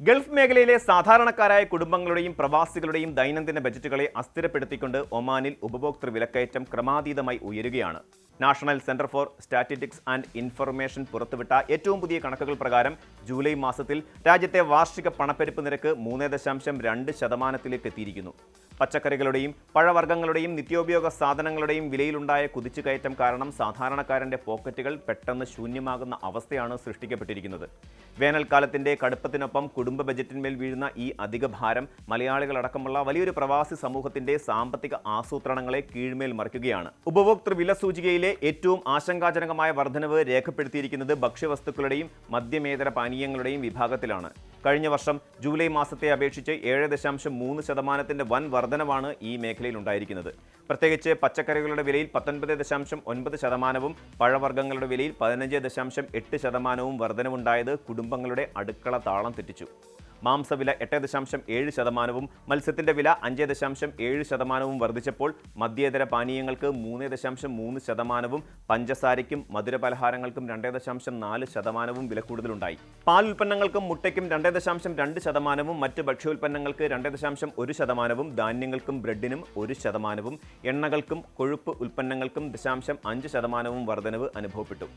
Gulf മേഖലയിലെ സാധാരണക്കാരായ കുടുംബങ്ങളുടെയും പ്രവാസികളുടെയും ദൈനംദിന ബജറ്റുകളെ അസ്ഥിരപ്പെടുത്തിക്കൊണ്ട് ഒമാനിൽ ഉപഭോക്തൃ വിലക്കയറ്റം ക്രമാതീതമായി ഉയരുകയാണ്. National centre for statistics and information പുറത്തുവിട്ട ഏറ്റവും പുതിയ കണക്കുകൾ പ്രകാരം ജൂലൈ മാസത്തിൽ രാജ്യത്തെ വാർഷിക പണപ്പെരുപ്പ് നിരക്ക് 3.2% എത്തിയിരിക്കുന്നു. പച്ചക്കറികളുടെയും പഴവർഗ്ഗങ്ങളുടെയും നിത്യോപയോഗ സാധനങ്ങളുടെയും വിലയിലുണ്ടായ കുതിച്ചുകയറ്റം കാരണം സാധാരണക്കാരന്റെ പോക്കറ്റുകൾ പെട്ടെന്ന് ശൂന്യമാകുന്ന അവസ്ഥയാണ് സൃഷ്ടിക്കപ്പെട്ടിരിക്കുന്നത്. വേനൽക്കാലത്തിന്റെ കടുപ്പത്തിനൊപ്പം കുടുംബ ബജറ്റിന്മേൽ വീഴുന്ന ഈ അധിക ഭാരം മലയാളികളടക്കമുള്ള വലിയൊരു പ്രവാസി സമൂഹത്തിന്റെ സാമ്പത്തിക ആസൂത്രണങ്ങളെ കീഴ്മേൽ മറിക്കുകയാണ്. ഉപഭോക്തൃ വില സൂചികയിലെ ഏറ്റവും ആശങ്കാജനകമായ വർധനവ് രേഖപ്പെടുത്തിയിരിക്കുന്നത് ഭക്ഷ്യവസ്തുക്കളുടെയും മദ്യമേതര പാനീയങ്ങളുടെയും വിഭാഗത്തിലാണ്. കഴിഞ്ഞ വർഷം ജൂലൈ മാസത്തെ അപേക്ഷിച്ച് 7.3% വൻ വർധനവാണ് ഈ മേഖലയിൽ ഉണ്ടായിരിക്കുന്നത്. പ്രത്യേകിച്ച് പച്ചക്കറികളുടെ വിലയിൽ 19.9%, പഴവർഗ്ഗങ്ങളുടെ വിലയിൽ 15.8% വർധനവുണ്ടായത് കുടുംബങ്ങളുടെ അടുക്കള താളം തെറ്റിച്ചു. മാംസവില 8.7%, മത്സ്യത്തിന്റെ വില 5.7% വർദ്ധിച്ചപ്പോൾ മദ്യേതര പാനീയങ്ങൾക്ക് 3.3%, പഞ്ചസാരയ്ക്കും മധുരപലഹാരങ്ങൾക്കും 2.4% വില കൂടുതലുണ്ടായി. പാൽ ഉൽപ്പന്നങ്ങൾക്കും മുട്ടയ്ക്കും 2.2%, മറ്റ് ഭക്ഷ്യോൽപ്പന്നങ്ങൾക്ക് 2.1%, ധാന്യങ്ങൾക്കും ബ്രെഡിനും 1%, എണ്ണകൾക്കും കൊഴുപ്പ് ഉൽപ്പന്നങ്ങൾക്കും 0.5% വർധനവ് അനുഭവപ്പെട്ടു.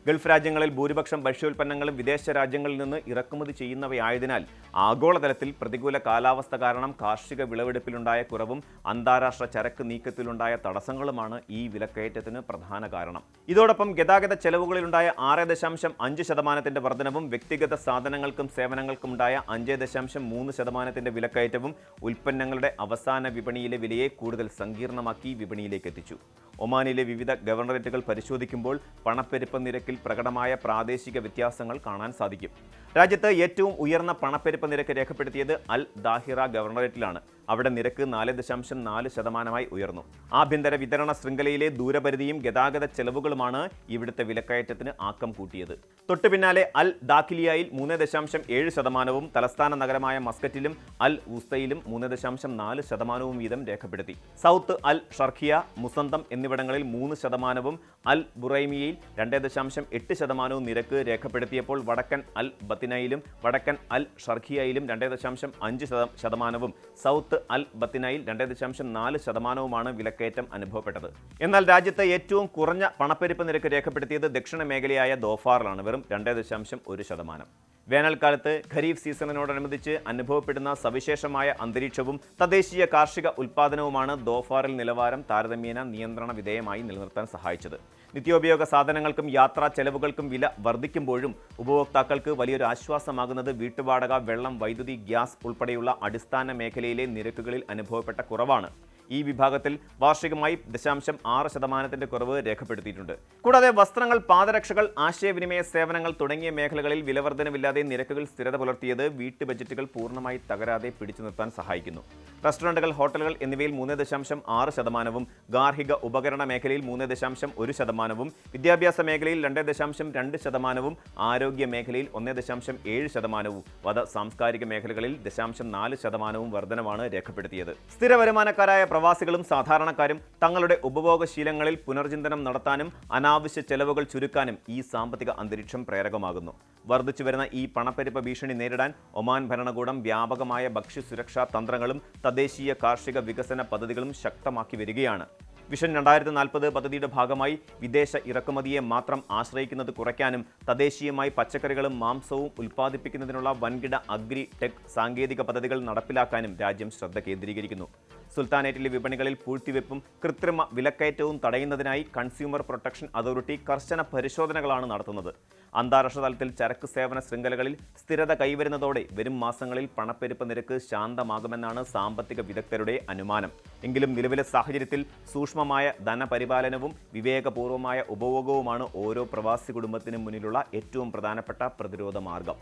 ഗൾഫ് രാജ്യങ്ങളിൽ ഭൂരിപക്ഷം ഭക്ഷ്യോൽപ്പന്നങ്ങളും വിദേശ രാജ്യങ്ങളിൽ നിന്ന് ഇറക്കുമതി ചെയ്യുന്നവയായതിനാൽ ആഗോളതലത്തിൽ പ്രതികൂല കാലാവസ്ഥ കാരണം കാർഷിക വിളവെടുപ്പിലുണ്ടായ കുറവും അന്താരാഷ്ട്ര ചരക്ക് നീക്കത്തിലുണ്ടായ തടസ്സങ്ങളുമാണ് ഈ വിലക്കയറ്റത്തിന് പ്രധാന കാരണം. ഇതോടൊപ്പം ഗതാഗത ചെലവുകളിലുണ്ടായ 6.5% വർധനവും വ്യക്തിഗത സാധനങ്ങൾക്കും സേവനങ്ങൾക്കും ഉണ്ടായ 5.3% വിലക്കയറ്റവും ഉൽപ്പന്നങ്ങളുടെ അവസാന വിപണിയിലെ വിലയെ കൂടുതൽ സങ്കീർണമാക്കി വിപണിയിലേക്ക് എത്തിച്ചു. ഒമാനിലെ വിവിധ ഗവർണറേറ്റുകൾ പരിശോധിക്കുമ്പോൾ പണപ്പെരുപ്പ നിരക്കിൽ പ്രകടമായ പ്രാദേശിക വ്യത്യാസങ്ങൾ കാണാൻ സാധിക്കും. രാജ്യത്ത് ഏറ്റവും ഉയർന്ന പണപ്പെരുപ്പ നിരക്ക് രേഖപ്പെടുത്തിയത് അൽ ദാഹിറ ഗവർണറേറ്റിലാണ്. അവിടെ നിരക്ക് 4.4% ഉയർന്നു. ആഭ്യന്തര വിതരണ ശൃംഖലയിലെ ദൂരപരിധിയും ഗതാഗത ചെലവുകളുമാണ് ഇവിടുത്തെ വിലക്കയറ്റത്തിന് ആക്കം കൂട്ടിയത്. തൊട്ടുപിന്നാലെ അൽ ദാഖിലിയയിൽ 3.7%, തലസ്ഥാന നഗരമായ മസ്കറ്റിലും അൽ ഉസ്തയിലും 3.4% വീതം രേഖപ്പെടുത്തി. സൗത്ത് അൽ ഷർഖിയ, മുസന്തം എന്നിവിടങ്ങളിൽ 3%, അൽ ബുറൈമിയയിൽ 2.8% നിരക്ക് രേഖപ്പെടുത്തിയപ്പോൾ വടക്കൻ അൽ ബത്തിനയിലും വടക്കൻ അൽ ഷർഖിയയിലും 2.5%, സൗത്ത് അൽ ബത്തിനയിൽ 2.4% വിലക്കയറ്റം അനുഭവപ്പെട്ടത്. എന്നാൽ രാജ്യത്ത് ഏറ്റവും കുറഞ്ഞ പണപ്പെരുപ്പ് നിരക്ക് രേഖപ്പെടുത്തിയത് ദക്ഷിണ മേഖലയായ ദോഫാറിലാണ്, വെറും 2.1%. വേനൽക്കാലത്ത് ഖരീഫ് സീസണിനോടനുബന്ധിച്ച് അനുഭവപ്പെടുന്ന സവിശേഷമായ അന്തരീക്ഷവും തദ്ദേശീയ കാർഷിക ഉൽപ്പാദനവുമാണ് ദോഫാറിൽ നിലവാരം താരതമ്യേന നിയന്ത്രണ വിധേയമായി നിലനിർത്താൻ സഹായിച്ചത്. നിത്യോപയോഗ സാധനങ്ങൾക്കും യാത്രാ ചെലവുകൾക്കും വില വർദ്ധിക്കുമ്പോഴും ഉപഭോക്താക്കൾക്ക് വലിയൊരു ആശ്വാസമാകുന്നത് വീട്ടുവാടക, വെള്ളം, വൈദ്യുതി, ഗ്യാസ് ഉൾപ്പെടെയുള്ള അടിസ്ഥാന മേഖലയിലെ നിരക്കുകളിൽ അനുഭവപ്പെട്ട കുറവാണ്. ഈ വിഭാഗത്തിൽ വാർഷികമായി 0.6% കുറവ് രേഖപ്പെടുത്തിയിട്ടുണ്ട്. കൂടാതെ വസ്ത്രങ്ങൾ, പാദരക്ഷകൾ, ആശയവിനിമയ സേവനങ്ങൾ തുടങ്ങിയ മേഖലകളിൽ വിലവർധനവില്ലാതെ നിരക്കുകൾ സ്ഥിരത പുലർത്തിയത് വീട്ടു ബജറ്റുകൾ പൂർണ്ണമായി തകരാതെ പിടിച്ചു നിർത്താൻ സഹായിക്കുന്നു. റെസ്റ്റോറന്റുകൾ, ഹോട്ടലുകൾ എന്നിവയിൽ 3.6%, ഗാർഹിക ഉപകരണ മേഖലയിൽ 3.1%, വിദ്യാഭ്യാസ മേഖലയിൽ 2.2%, ആരോഗ്യ മേഖലയിൽ 1.7%, വധ സാംസ്കാരിക മേഖലകളിൽ 0.4% വർധനവാണ് രേഖപ്പെടുത്തിയത്. സ്ഥിര വരുമാനക്കാരായ പ്രവാസികളും സാധാരണക്കാരും തങ്ങളുടെ ഉപഭോഗശീലങ്ങളിൽ പുനർചിന്തനം നടത്താനും അനാവശ്യ ചെലവുകൾ ചുരുക്കാനും ഈ സാമ്പത്തിക അന്തരീക്ഷം പ്രേരകമാകുന്നു. വർദ്ധിച്ചുവരുന്ന ഈ പണപ്പെരുപ്പ ഭീഷണി നേരിടാൻ ഒമാൻ ഭരണകൂടം വ്യാപകമായ ഭക്ഷ്യസുരക്ഷാ തന്ത്രങ്ങളും തദ്ദേശീയ കാർഷിക വികസന പദ്ധതികളും ശക്തമാക്കി വരികയാണ്. വിഷൻ 2040 പദ്ധതിയുടെ ഭാഗമായി വിദേശ ഇറക്കുമതിയെ മാത്രം ആശ്രയിക്കുന്നത് കുറയ്ക്കാനും തദ്ദേശീയമായി പച്ചക്കറികളും മാംസവും ഉൽപ്പാദിപ്പിക്കുന്നതിനുള്ള വൻകിട അഗ്രി ടെക് സാങ്കേതിക പദ്ധതികൾ നടപ്പിലാക്കാനും രാജ്യം ശ്രദ്ധ കേന്ദ്രീകരിക്കുന്നു. സുൽത്താനേറ്റിലെ വിപണികളിൽ പൂഴ്ത്തിവെപ്പും കൃത്രിമ വിലക്കയറ്റവും തടയുന്നതിനായി കൺസ്യൂമർ പ്രൊട്ടക്ഷൻ അതോറിറ്റി കർശന പരിശോധനകളാണ് നടത്തുന്നത്. അന്താരാഷ്ട്ര തലത്തിൽ ചരക്ക് സേവന ശൃംഖലകളിൽ സ്ഥിരത കൈവരുന്നതോടെ വരും മാസങ്ങളിൽ പണപ്പെരുപ്പ നിരക്ക് ശാന്തമാകുമെന്നാണ് സാമ്പത്തിക വിദഗ്ധരുടെ അനുമാനം. എങ്കിലും നിലവിലെ സാഹചര്യത്തിൽ സൂക്ഷ്മമായ ധനപരിപാലനവും വിവേകപൂർവമായ ഉപഭോഗവുമാണ് ഓരോ പ്രവാസി കുടുംബത്തിനും മുന്നിലുള്ള ഏറ്റവും പ്രധാനപ്പെട്ട പ്രതിരോധ മാർഗം.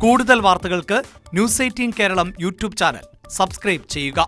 കൂടുതൽ വാർത്തകൾക്ക് news 18 Keralam YouTube channel subscribe ചെയ്യുക.